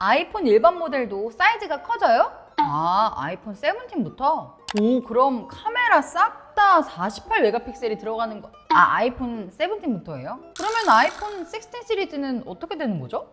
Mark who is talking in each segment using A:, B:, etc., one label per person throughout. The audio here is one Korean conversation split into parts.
A: 아이폰 일반 모델도 사이즈가 커져요? 아이폰 17부터? 오, 그럼 카메라 싹 다 48메가픽셀이 들어가는 거. 아이폰 17부터예요? 그러면 아이폰 16 시리즈는 어떻게 되는 거죠?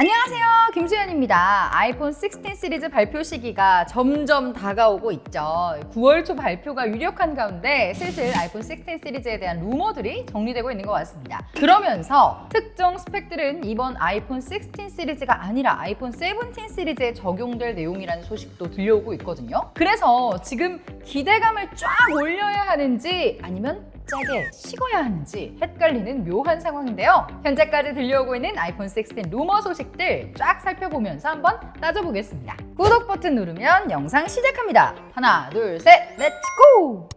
A: 안녕하세요, 김수현입니다. 아이폰 16 시리즈 발표 시기가 점점 다가오고 있죠. 9월 초 발표가 유력한 가운데 슬슬 아이폰 16 시리즈에 대한 루머들이 정리되고 있는 것 같습니다. 그러면서 특정 스펙들은 이번 아이폰 16 시리즈가 아니라 아이폰 17 시리즈에 적용될 내용이라는 소식도 들려오고 있거든요. 그래서 지금 기대감을 쫙 올려야 하는지 아니면 짜게 식어야 하는지 헷갈리는 묘한 상황인데요. 현재까지 들려오고 있는 아이폰 16 루머 소식들 쫙 살펴보면서 한번 따져보겠습니다. 구독 버튼 누르면 영상 시작합니다. 하나, 둘, 셋, 렛츠 고!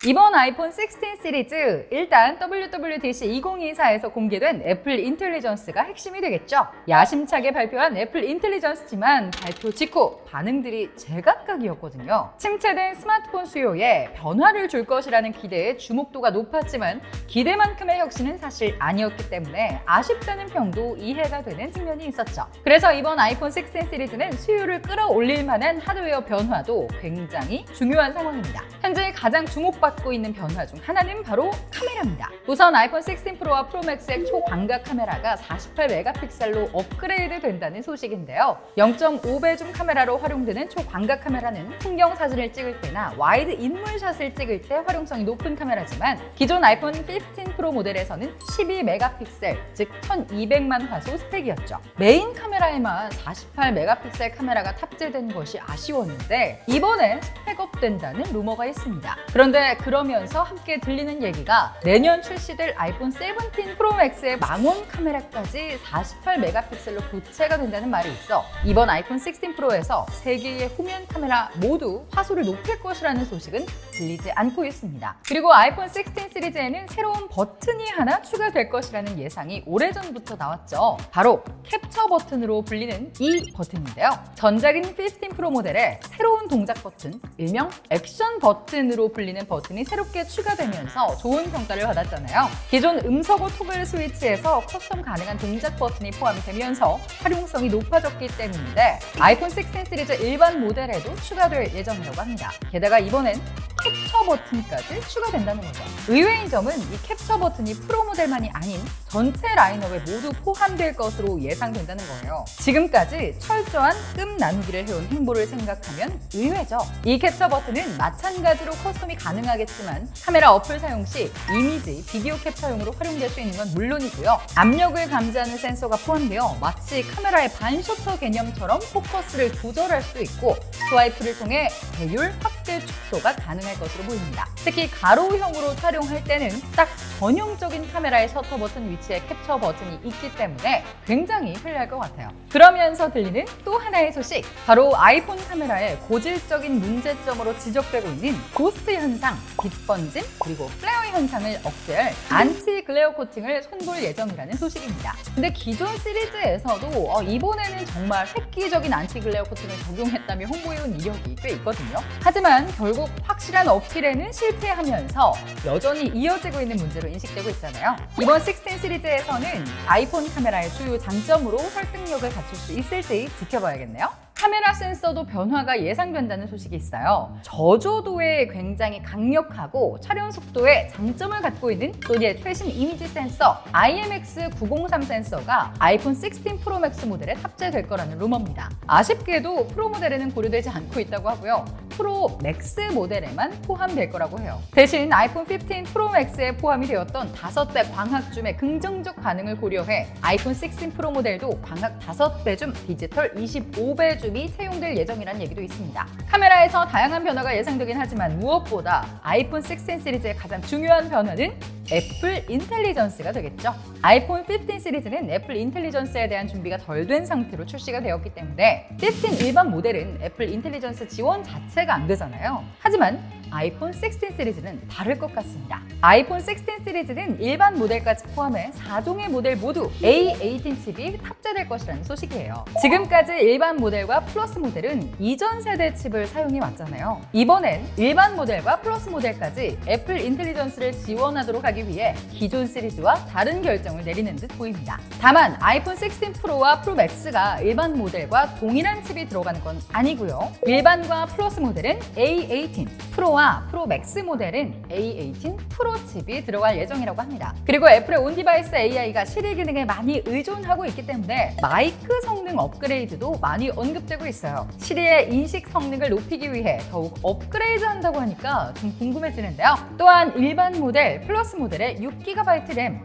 A: 이번 아이폰 16 시리즈 일단 WWDC 2024에서 공개된 애플 인텔리전스가 핵심이 되겠죠. 야심차게 발표한 애플 인텔리전스지만 발표 직후 반응들이 제각각이었거든요. 침체된 스마트폰 수요에 변화를 줄 것이라는 기대에 주목도가 높았지만 기대만큼의 혁신은 사실 아니었기 때문에 아쉽다는 평도 이해가 되는 측면이 있었죠. 그래서 이번 아이폰 16 시리즈는 수요를 끌어올릴 만한 하드웨어 변화도 굉장히 중요한 상황입니다. 현재 가장 주목받고 있는 변화 중 하나는 바로 카메라입니다. 우선 아이폰 16 프로와 프로 맥스의 초광각 카메라가 48메가픽셀로 업그레이드 된다는 소식인데요. 0.5배 줌 카메라로 활용되는 초광각 카메라는 풍경 사진을 찍을 때나 와이드 인물샷을 찍을 때 활용성이 높은 카메라지만 기존 아이폰 15 프로 모델에서는 12메가픽셀, 즉 1200만 화소 스펙이었죠. 메인 카메라에만 48메가픽셀 카메라가 탑재된 것이 아쉬웠는데 이번엔 스펙업 된다는 루머가 있습니다. 그런데 그러면서 함께 들리는 얘기가 내년 출시될 아이폰 17 프로 맥스의 망원 카메라까지 48메가픽셀로 교체가 된다는 말이 있어 이번 아이폰 16 프로에서 3개의 후면 카메라 모두 화소를 높일 것이라는 소식은 들리지 않고 있습니다. 그리고 아이폰 16 시리즈에는 새로운 버튼이 하나 추가될 것이라는 예상이 오래전부터 나왔죠. 바로 캡처 버튼으로 불리는 이 버튼인데요. 전작인 15 프로 모델에 새로운 동작 버튼, 일명 액션 버튼으로 불리는 버튼이 새롭게 추가되면서 좋은 평가를 받았잖아요. 기존 음서고 토글 스위치에서 커스텀 가능한 동작 버튼이 포함이 되면서 활용성이 높아졌기 때문인데 아이폰 16 시리즈 일반 모델에도 추가될 예정이라고 합니다. 게다가 이번엔 캡처 버튼까지 추가된다는 거죠. 의외인 점은 이 캡처 버튼이 프로 모델만이 아닌 전체 라인업에 모두 포함될 것으로 예상된다는 거예요. 지금까지 철저한 끔 나누기를 해온 행보를 생각하면 의외죠. 이 캡처 버튼은 마찬가지로 커스텀이 가능하겠지만 카메라 어플 사용 시 이미지, 비디오 캡처용으로 활용될 수 있는 건 물론이고요. 압력을 감지하는 센서가 포함되어 마치 카메라의 반셔터 개념처럼 포커스를 조절할 수 있고 스와이프를 통해 배율 확대 축소가 가능할 것으로 보입니다. 특히 가로형으로 촬영할 때는 딱 전형적인 카메라의 셔터 버튼 위치에 캡처 버튼이 있기 때문에 굉장히 편리할 것 같아요. 그러면서 들리는 또 하나의 소식, 바로 아이폰 카메라의 고질적인 문제점으로 지적되고 있는 고스트 현상, 빛 번짐, 그리고 플레어 현상을 억제할 안티 글레어 코팅을 손볼 예정이라는 소식입니다. 근데 기존 시리즈에서도 이번에는 정말 획기적인 안티 글레어 코팅을 적용했다며 홍보해온 이력이 꽤 있거든요. 하지만 결국 확실한 어필에는 실패하면서 여전히 이어지고 있는 문제로 인식되고 있잖아요. 이번 16 시리즈에서는 아이폰 카메라의 주요 장점으로 설득력을 갖출 수 있을지 지켜봐야겠네요. 카메라 센서도 변화가 예상된다는 소식이 있어요. 저조도에 굉장히 강력하고 촬영 속도에 장점을 갖고 있는 소니의 최신 이미지 센서 IMX903 센서가 아이폰 16 프로 맥스 모델에 탑재될 거라는 루머입니다. 아쉽게도 프로 모델에는 고려되지 않고 있다고 하고요. 프로 맥스 모델에만 포함될 거라고 해요. 대신 아이폰 15 프로 맥스에 포함이 되었던 5배 광학 줌의 긍정적 반응을 고려해 아이폰 16 프로 모델도 광학 5배 줌, 디지털 25배 줌이 채용될 예정이라는 얘기도 있습니다. 카메라에서 다양한 변화가 예상되긴 하지만 무엇보다 아이폰 16 시리즈의 가장 중요한 변화는 애플 인텔리전스가 되겠죠. 아이폰 15 시리즈는 애플 인텔리전스에 대한 준비가 덜 된 상태로 출시가 되었기 때문에 15 일반 모델은 애플 인텔리전스 지원 자체가 안 되잖아요. 하지만 아이폰 16 시리즈는 다를 것 같습니다. 아이폰 16 시리즈는 일반 모델까지 포함해 4종의 모델 모두 A18 칩이 탑재될 것이라는 소식이에요. 지금까지 일반 모델과 플러스 모델은 이전 세대 칩을 사용해 왔잖아요. 이번엔 일반 모델과 플러스 모델까지 애플 인텔리전스를 지원하도록 하기 하기 위해 기존 시리즈와 다른 결정을 내리는 듯 보입니다. 다만 아이폰 16 프로와 프로 맥스가 일반 모델과 동일한 칩이 들어가는 건 아니고요. 일반과 플러스 모델은 A18, 프로와 프로 맥스 모델은 A18 프로 칩이 들어갈 예정이라고 합니다. 그리고 애플의 온디바이스 AI가 시리 기능에 많이 의존하고 있기 때문에 마이크 성능 업그레이드도 많이 언급되고 있어요. 시리의 인식 성능을 높이기 위해 더욱 업그레이드 한다고 하니까 좀 궁금해지는데요. 또한 일반 모델, 플러스 모델의 6GB 램,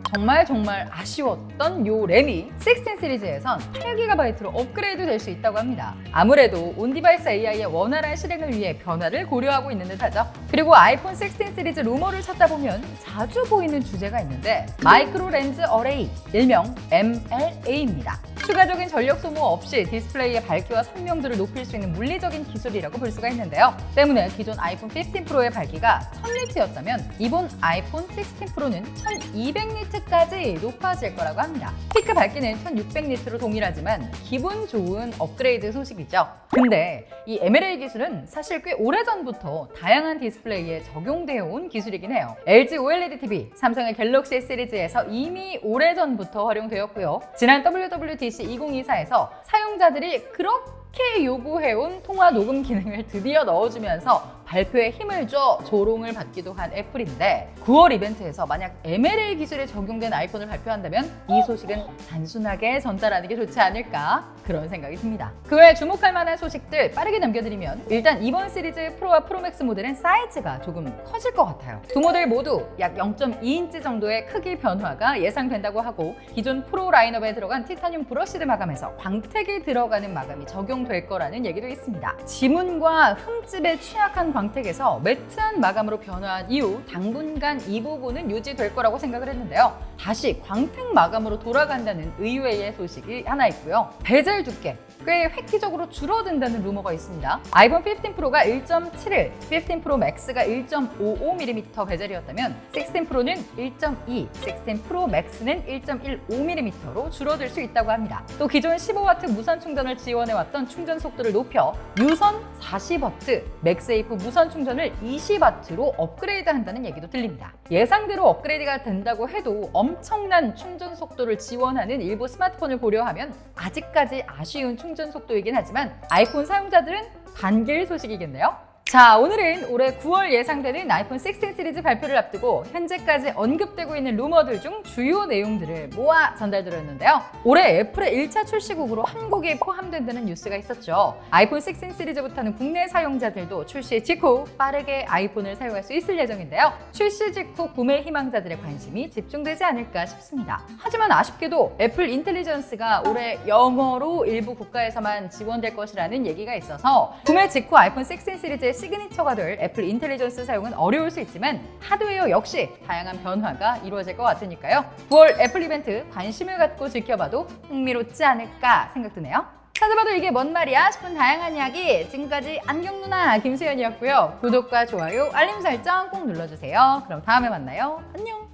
A: 정말 아쉬웠던 요 램이 16 시리즈에선 8GB로 업그레이드 될 수 있다고 합니다. 아무래도 온디바이스 AI의 원활한 실행을 위해 변화를 고려하고 있는 듯하죠. 그리고 아이폰 16 시리즈 루머를 찾다 보면 자주 보이는 주제가 있는데 마이크로 렌즈 어레이, 일명 MLA입니다. 추가적인 전력 소모 없이 디스플레이의 밝기와 선명도를 높일 수 있는 물리적인 기술이라고 볼 수가 있는데요. 때문에 기존 아이폰 15 프로의 밝기가 1000니트였다면 이번 아이폰 16 프로는 1200니트까지 높아질 거라고 합니다. 피크 밝기는 1600니트로 동일하지만 기분 좋은 업그레이드 소식이죠. 근데 이 MLA 기술은 사실 꽤 오래전부터 다양한 디스플레이에 적용되어 온 기술이긴 해요. LG OLED TV, 삼성의 갤럭시 시리즈에서 이미 오래전부터 활용되었고요. 지난 WWDC 2024에서 사용자들이 그렇게 요구해온 통화 녹음 기능을 드디어 넣어주면서 발표에 힘을 줘 조롱을 받기도 한 애플인데 9월 이벤트에서 만약 MLA 기술에 적용된 아이폰을 발표한다면 이 소식은 단순하게 전달하는 게 좋지 않을까 그런 생각이 듭니다. 그 외에 주목할 만한 소식들 빠르게 남겨드리면 일단 이번 시리즈 프로와 프로맥스 모델은 사이즈가 조금 커질 것 같아요. 두 모델 모두 약 0.2인치 정도의 크기 변화가 예상된다고 하고 기존 프로 라인업에 들어간 티타늄 브러시드 마감에서 광택이 들어가는 마감이 적용될 거라는 얘기도 있습니다. 지문과 흠집에 취약한 광택에서 매트한 마감으로 변화한 이후 당분간 이 부분은 유지될 거라고 생각을 했는데요. 다시 광택 마감으로 돌아간다는 의외의 소식이 하나 있고요. 베젤 두께 꽤 획기적으로 줄어든다는 루머가 있습니다. 아이폰 15 프로가 1.71, 15 프로 맥스가 1.55mm 베젤이었다면 16 프로는 1.2, 16 프로 맥스는 1.15mm로 줄어들 수 있다고 합니다. 또 기존 15W 무선 충전을 지원해왔던 충전 속도를 높여 유선 40W, 맥세이프 무선 충전을 20W로 업그레이드 한다는 얘기도 들립니다. 예상대로 업그레이드가 된다고 해도 엄청난 충전 속도를 지원하는 일부 스마트폰을 고려하면 아직까지 아쉬운 충전 속도이긴 하지만 아이폰 사용자들은 반길 소식이겠네요. 자, 오늘은 올해 9월 예상되는 아이폰 16 시리즈 발표를 앞두고 현재까지 언급되고 있는 루머들 중 주요 내용들을 모아 전달드렸는데요. 올해 애플의 1차 출시국으로 한국이 포함된다는 뉴스가 있었죠. 아이폰 16 시리즈부터는 국내 사용자들도 출시 직후 빠르게 아이폰을 사용할 수 있을 예정인데요. 출시 직후 구매 희망자들의 관심이 집중되지 않을까 싶습니다. 하지만 아쉽게도 애플 인텔리전스가 올해 영어로 일부 국가에서만 지원될 것이라는 얘기가 있어서 구매 직후 아이폰 16 시리즈의 시그니처가 될 애플 인텔리전스 사용은 어려울 수 있지만 하드웨어 역시 다양한 변화가 이루어질 것 같으니까요. 9월 애플 이벤트 관심을 갖고 지켜봐도 흥미롭지 않을까 생각드네요. 찾아봐도 이게 뭔 말이야 싶은 다양한 이야기 지금까지 안경 누나 김수연이었고요. 구독과 좋아요, 알림 설정 꼭 눌러주세요. 그럼 다음에 만나요. 안녕.